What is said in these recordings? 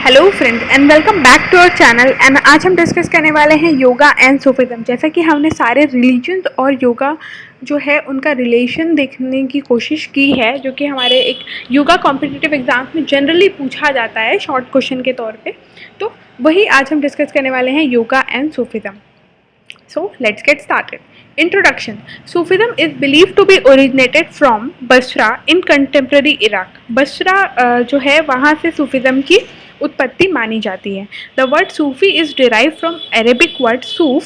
Hello friends and welcome back to our channel. And आज हम discuss करने वाले हैं योगा एंड सूफिज्म। जैसा कि हमने सारे रिलीजन्स और योगा जो है उनका रिलेशन देखने की कोशिश की है, जो कि हमारे एक योगा कॉम्पिटिटिव एग्जाम्स में जनरली पूछा जाता है शॉर्ट क्वेश्चन के तौर पे। तो वही आज हम डिस्कस करने वाले हैं, yoga and Sufism. So let's get started. Introduction. Sufism is believed to be originated from Basra in contemporary Iraq. Basra जो है वहाँ से सूफिज्म की उत्पत्ति मानी जाती है. The word Sufi is derived from Arabic word सूफ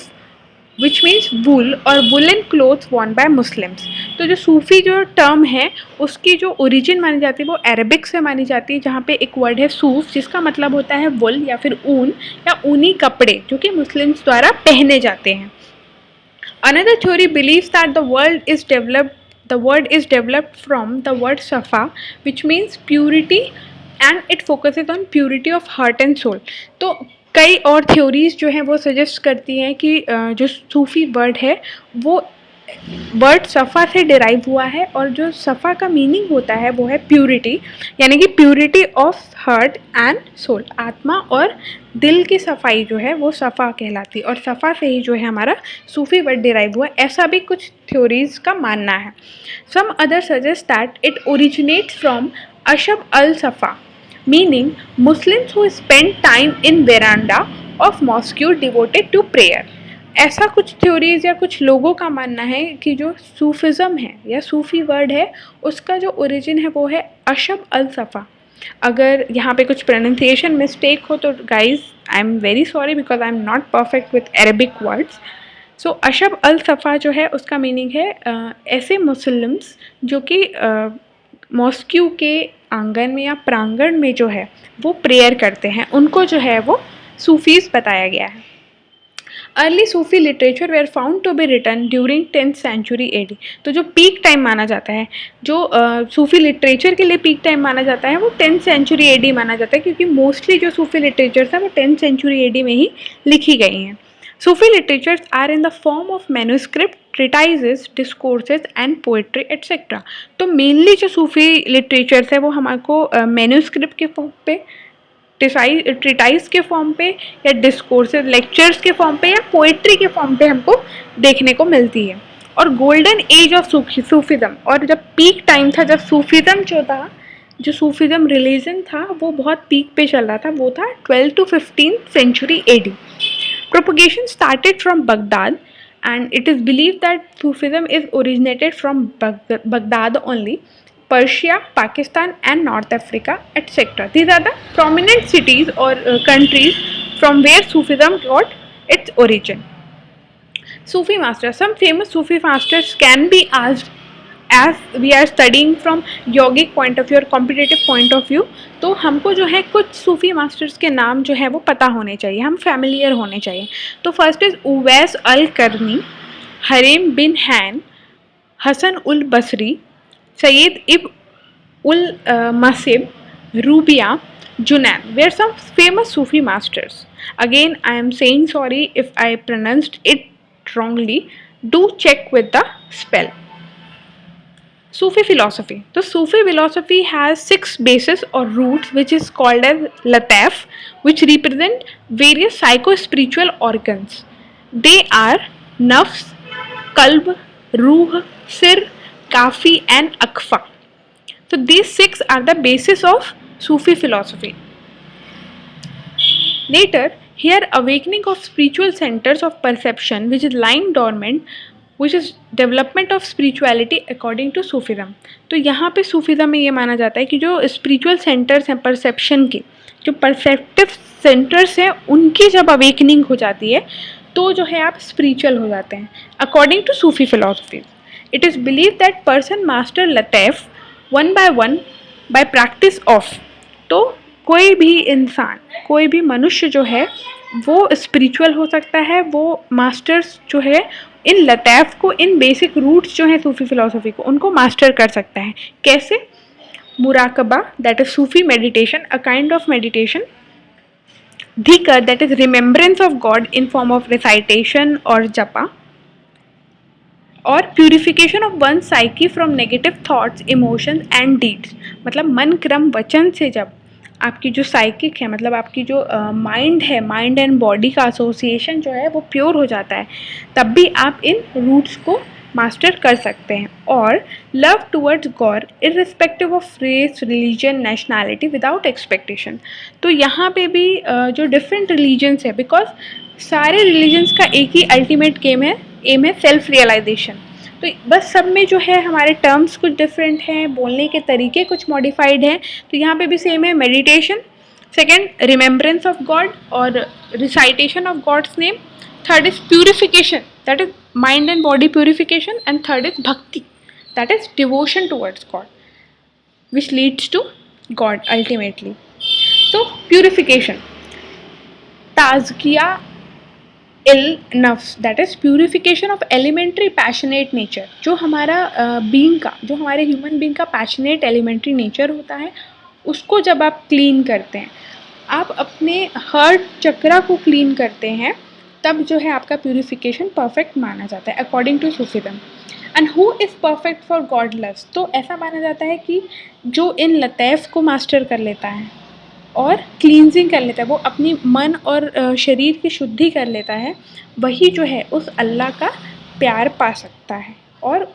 which means wool और woolen clothes worn by Muslims. तो जो सूफ़ी जो टर्म है उसकी जो ओरिजिन मानी जाती है वो अरबिक से मानी जाती है, जहाँ पे एक वर्ड है सूफ जिसका मतलब होता है वुल या फिर ऊन या ऊनी कपड़े जो कि मुस्लिम्स द्वारा पहने जाते हैं. Another theory believes that the word is developed from the word safa which means purity and it focuses on purity of heart and soul. तो कई और थ्योरीज जो हैं वो सजेस्ट करती हैं कि जो सूफ़ी वर्ड है वो वर्ड सफ़ा से डिराइव हुआ है और जो सफ़ा का मीनिंग होता है वो है प्यूरिटी, यानी कि purity of heart and soul. आत्मा और दिल की सफाई जो है वो सफ़ा कहलाती है और सफ़ा से ही जो है हमारा सूफ़ी वर्ड डिराइव हुआ, ऐसा भी कुछ थ्योरीज का मानना है. Some other suggest that it originates from अशब अल सफ़ा meaning Muslims who spend time in veranda of mosque devoted to prayer. ऐसा कुछ थ्योरीज या कुछ लोगों का मानना है कि जो सूफिज़म है या सूफ़ी वर्ड है उसका जो ओरिजिन है वो है अशब अल सफ़ा. अगर यहाँ पे कुछ प्रोनाउंसिएशन मिस्टेक हो तो guys I am very sorry because I am not perfect with Arabic words. So अशब अल सफ़ा जो है उसका मीनिंग है ऐसे मुस्लिम्स जो कि मॉस्क्यू के आंगन में या प्रांगण में जो है वो प्रेयर करते हैं, उनको जो है वो सूफीज़ बताया गया है. Early sufi literature were found to be written during 10th century AD. तो जो पीक टाइम माना जाता है, जो सूफी लिटरेचर के लिए पीक टाइम माना जाता है वो 10th सेंचुरी एडी माना जाता है, क्योंकि मोस्टली जो सूफी लिटरेचर्स हैं वो 10th सेंचुरी एडी में ही लिखी गई हैं. Sufi literatures are in the form of manuscript, treatises, discourses and poetry etcetera. तो मेनली जो सूफी लिटरेचर्स है वो हमको मैन्यूस्क्रिप्ट के फॉर्म पे, ट्रिटाइज के फॉर्म पे या डिस्कोर्सेस लेक्चर्स के फॉर्म पे या पोएट्री के फॉर्म पे हमको देखने को मिलती है. और गोल्डन एज ऑफ सूफिज्म, और जब पीक टाइम था जब सूफिज्म जो था, जो सूफिज्म रिलीजन था वो बहुत पीक पे चल रहा था, वो था 12th to 15th century AD. Propagation started from Baghdad and it is believed that Sufism is originated from Baghdad only, Persia, Pakistan and North Africa, etc. These are the prominent cities or countries from where Sufism got its origin. Sufi masters. Some famous Sufi masters can be asked as we are studying from yogic point of view और competitive point of view. तो हमको जो है कुछ सूफ़ी masters के नाम जो है वो पता होने चाहिए, हम फैमिलियर होने चाहिए. तो फर्स्ट इज़ उवैस अल करनी, हरेम बिन हैन, हसन उल बसरी, सैयद इब उल मसिब, रूबिया, जुनैन. They are some famous Sufi masters. Again I am saying sorry if I pronounced it wrongly. Do check with the spell. Sufi philosophy. So Sufi philosophy has 6 bases or roots which is called as Lataif, which represent various psycho-spiritual organs. They are Nafs, Qalb, Ruh, Sir, Kafi and Akfa. So these 6 are the basis of Sufi philosophy. Later, here awakening of spiritual centers of perception which is lying dormant, which is development of spirituality according to Sufism. तो यहाँ पे Sufism में ये माना जाता है कि जो स्पिरिचुअल सेंटर्स हैं परसेप्शन के, जो परसेप्टिव सेंटर्स हैं, उनकी जब अवेकनिंग हो जाती है तो जो है आप स्पिरिचुअल हो जाते हैं. According to Sufi philosophy, it is believe that person master लतैफ वन बाय प्रैक्टिस ऑफ. तो कोई भी इंसान, कोई भी मनुष्य जो है वो स्पिरिचुअल हो सकता है, वो मास्टर्स जो है इन लतैफ़ को, इन बेसिक रूट्स जो हैं सूफ़ी फ़िलासफ़ी को, उनको मास्टर कर सकता है. कैसे? मुराकबा, that is Sufi meditation, a kind of meditation. धिकर, that is remembrance of God in form of recitation और जपा. और purification of one psyche from negative thoughts, emotions and deeds. मतलब मन, क्रम, वचन से जब आपकी जो साइकिक है, मतलब आपकी जो माइंड है, माइंड एंड बॉडी का एसोसिएशन जो है वो प्योर हो जाता है, तब भी आप इन रूट्स को मास्टर कर सकते हैं। और love towards God irrespective of race, religion, nationality, without expectation. तो यहाँ पे भी जो डिफरेंट रिलीजन्स है, बिकॉज सारे रिलीजन्स का एक ही अल्टीमेट एम है सेल्फ रियलाइजेशन। तो बस सब में जो है हमारे टर्म्स कुछ डिफरेंट हैं, बोलने के तरीके कुछ मॉडिफाइड हैं। तो यहाँ पे भी सेम है, meditation, second remembrance of God और recitation of God's name, third is purification, that is mind and body purification, and third is bhakti, that is devotion towards God which leads to God ultimately. तो purification, ताजकिया इल नफ्स, that is purification of elementary passionate nature. जो हमारा being का, जो हमारे human being का पैशनेट एलिमेंट्री नेचर होता है, उसको जब आप क्लीन करते हैं, आप अपने हार्ट चक्रा को क्लीन करते हैं, तब जो है आपका प्यूरिफिकेशन परफेक्ट माना जाता है according to sufism. And who is perfect for God loves, तो ऐसा माना जाता है कि जो इन लतैफ़ को मास्टर कर लेता है और क्लींजिंग कर लेता है, वो अपनी मन और शरीर की शुद्धि कर लेता है, वही जो है उस अल्लाह का प्यार पा सकता है। और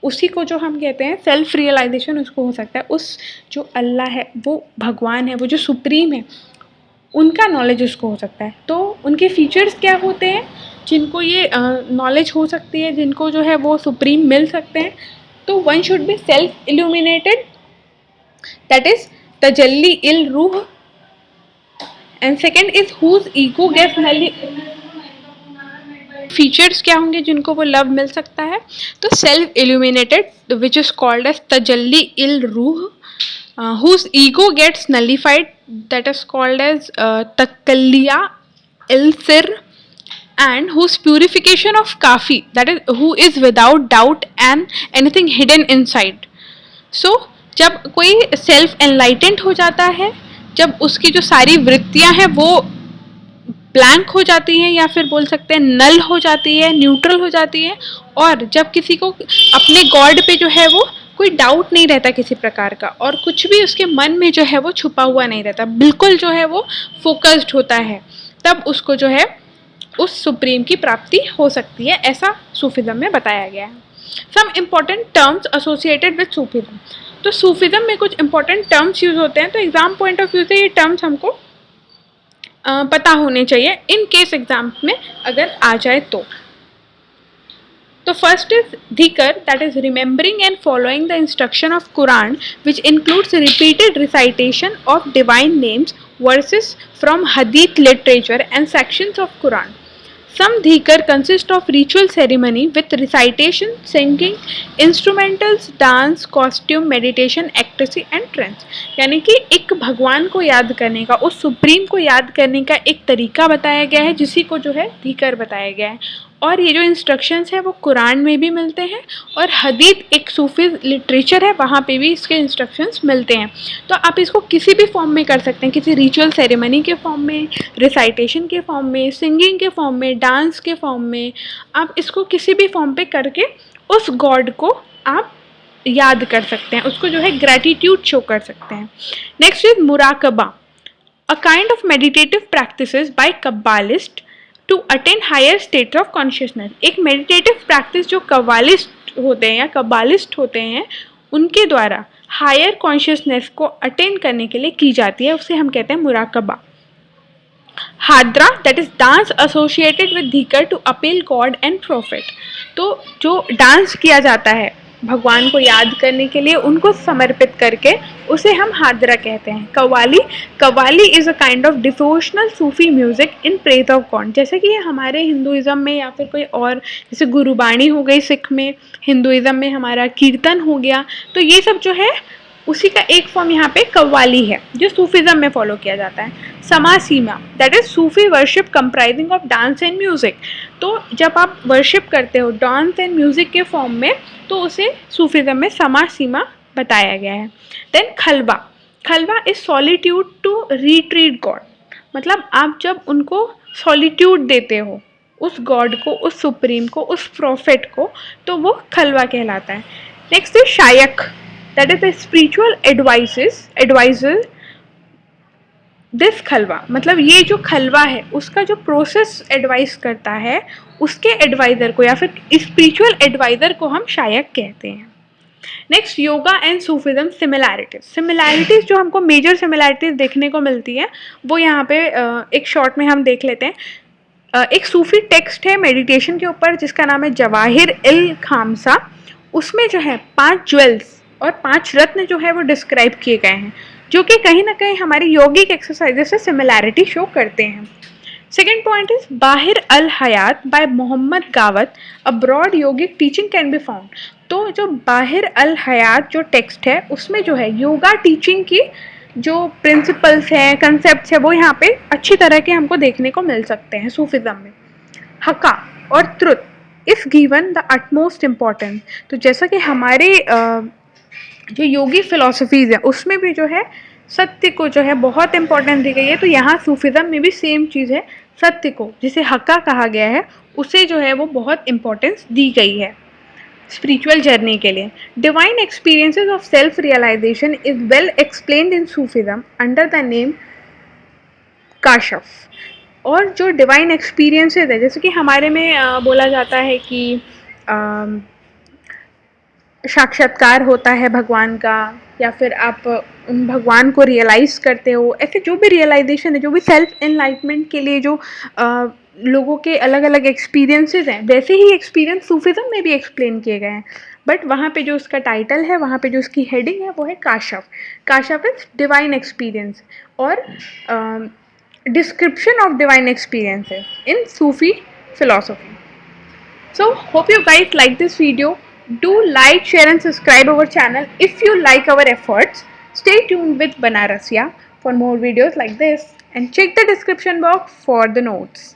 उसी को जो हम कहते हैं सेल्फ रियलाइजेशन, उसको हो सकता है उस जो अल्लाह है, वो भगवान है, वो जो सुप्रीम है, उनका नॉलेज उसको हो सकता है। तो उनके फीचर्स क्या होते हैं जिनको ये नॉलेज हो सकती है, जिनको जो है वो सुप्रीम मिल सकते हैं? तो one should be self illuminated, that is तजल्ली इल रूह, and second is whose ego gets null. Features क्या होंगे जिनको वो लव मिल सकता है? तो self illuminated which is called as तजल्ली इल रूह, whose ego gets nullified, that is called as तकल्लिया इल सिर, and whose purification of kafi, that is who is without doubt and anything hidden inside. So जब कोई सेल्फ एनलाइटेंड हो जाता है, जब उसकी जो सारी वृत्तियां हैं वो ब्लैंक हो जाती हैं, या फिर बोल सकते हैं नल हो जाती है, न्यूट्रल हो जाती है, और जब किसी को अपने गॉड पे जो है वो कोई डाउट नहीं रहता किसी प्रकार का, और कुछ भी उसके मन में जो है वो छुपा हुआ नहीं रहता, बिल्कुल जो है वो फोकस्ड होता है, तब उसको जो है उस सुप्रीम की प्राप्ति हो सकती है, ऐसा सूफीज़म में बताया गया है। Some important terms associated with sufism. तो सूफीज़म में कुछ इंपॉर्टेंट टर्म्स यूज होते हैं, तो एग्जाम पॉइंट ऑफ व्यू से ये टर्म्स हमको पता होने चाहिए इन केस एग्जाम में अगर आ जाए तो। तो first is dhikr, that is remembering and following the instruction of Quran which includes repeated recitation of divine names, verses from hadith literature and sections of Quran. Some dhikr consist of ritual ceremony with recitation, singing, instrumentals, dance, costume, meditation, ecstasy and trance. यानी कि एक भगवान को याद करने का, उस supreme को याद करने का एक तरीका बताया गया है, जिसी को जो है dhikr बताया गया है। और ये जो इंस्ट्रक्शंस है वो कुरान में भी मिलते हैं, और हदीत एक सूफी लिटरेचर है, वहाँ पे भी इसके इंस्ट्रक्शंस मिलते हैं। तो आप इसको किसी भी फॉर्म में कर सकते हैं, किसी रिचुअल सेरेमनी के फॉर्म में, रिसाइटेशन के फॉर्म में, सिंगिंग के फॉर्म में, डांस के फॉर्म में, आप इसको किसी भी फॉर्म पे करके उस गॉड को आप याद कर सकते हैं, उसको जो है ग्रैटिट्यूड शो कर सकते हैं। नेक्स्ट इज मुराकबा, a kind of meditative practices by Kabbalist to attain higher state of consciousness. एक मेडिटेटिव प्रैक्टिस जो कव्वालिस्ट होते हैं या कब्बालिस्ट होते हैं उनके द्वारा हायर कॉन्शियसनेस को अटेन करने के लिए की जाती है, उसे हम कहते हैं मुराकबा। हादरा, that is dance associated with dhikr to appeal God and profit. तो जो डांस किया जाता है भगवान को याद करने के लिए, उनको समर्पित करके, उसे हम हादरा कहते हैं। Qawwali, qawwali is a kind of devotional Sufi music in praise of God. जैसे कि हमारे हिंदुज़म में या फिर कोई और, जैसे गुरुबाणी हो गई सिख में, हिंदुज़म में हमारा कीर्तन हो गया, तो ये सब जो है उसी का एक फॉर्म यहाँ पे कव्वाली है जो सूफीज़म में फॉलो किया जाता है। समासीमा, that is Sufi worship comprising of dance and music. तो जब आप वर्शिप करते हो डांस एंड म्यूज़िक के फॉर्म में, तो उसे सूफीज़म में समासीमा बताया गया है। देन खलवा, खलवा is solitude to retreat God. मतलब आप जब उनको सॉलिट्यूड देते हो, उस गॉड को, उस सुप्रीम को, उस प्रॉफिट को, तो वो खलवा कहलाता है। नेक्स्ट इज शायक, that is the spiritual advisor this खलवा, मतलब ये जो खलवा है उसका जो प्रोसेस एडवाइस करता है उसके एडवाइज़र को या फिर स्पिरिचुअल एडवाइज़र को हम शायक कहते हैं। Next, yoga and Sufism similarities जो हमको मेजर सिमिलैरिटीज़ देखने को मिलती है वो यहाँ पे एक शॉर्ट में हम देख लेते हैं। एक सूफी टेक्स्ट है मेडिटेशन के ऊपर जिसका नाम है जवाहिर इल खामसा। उसमें जो है 5 ज्वेल्स और 5 रत्न जो है वो डिस्क्राइब किए गए हैं, जो कि कहीं ना कहीं हमारी योगिक एक्सरसाइजेस से सिमिलैरिटी शो करते हैं। सेकेंड पॉइंट इज बाहिर अल हयात बाय मोहम्मद गावत, a broad yogic teaching can be found. तो जो बाहिर अल हयात जो टेक्स्ट है उसमें जो है योगा टीचिंग की जो प्रिंसिपल्स हैं, कंसेप्ट है, वो यहाँ पे अच्छी तरह के हमको देखने को मिल सकते हैं सूफिज्म में। हका और truth is given the utmost importance. तो जैसा कि हमारे जो योगी फिलोसफीज है उसमें भी जो है सत्य को जो है बहुत इंपॉर्टेंस दी गई है, तो यहाँ सूफिज्म में भी सेम चीज़ है, सत्य को जिसे हक्का कहा गया है उसे जो है वो बहुत इंपॉर्टेंस दी गई है स्पिरिचुअल जर्नी के लिए। Divine experiences of self realization is well explained in Sufism under the name काशफ। और जो डिवाइन एक्सपीरियंसेस है, जैसे कि हमारे में बोला जाता है कि साक्षात्कार होता है भगवान का, या फिर आप भगवान को रियलाइज़ करते हो, ऐसे जो भी रियलाइजेशन है, जो भी सेल्फ एनलाइटमेंट के लिए जो लोगों के अलग अलग एक्सपीरियंसेस हैं, वैसे ही एक्सपीरियंस सूफिज्म में भी एक्सप्लेन किए गए हैं। बट वहाँ पे जो उसका टाइटल है, वहाँ पे जो उसकी हेडिंग है वो है काशफ। काशफ इज डिवाइन एक्सपीरियंस और description of divine experiences in Sufi philosophy. So hope you guys like this video. Do like, share and subscribe our channel if you like our efforts. Stay tuned with Banarasiya for more videos like this and check the description box for the notes.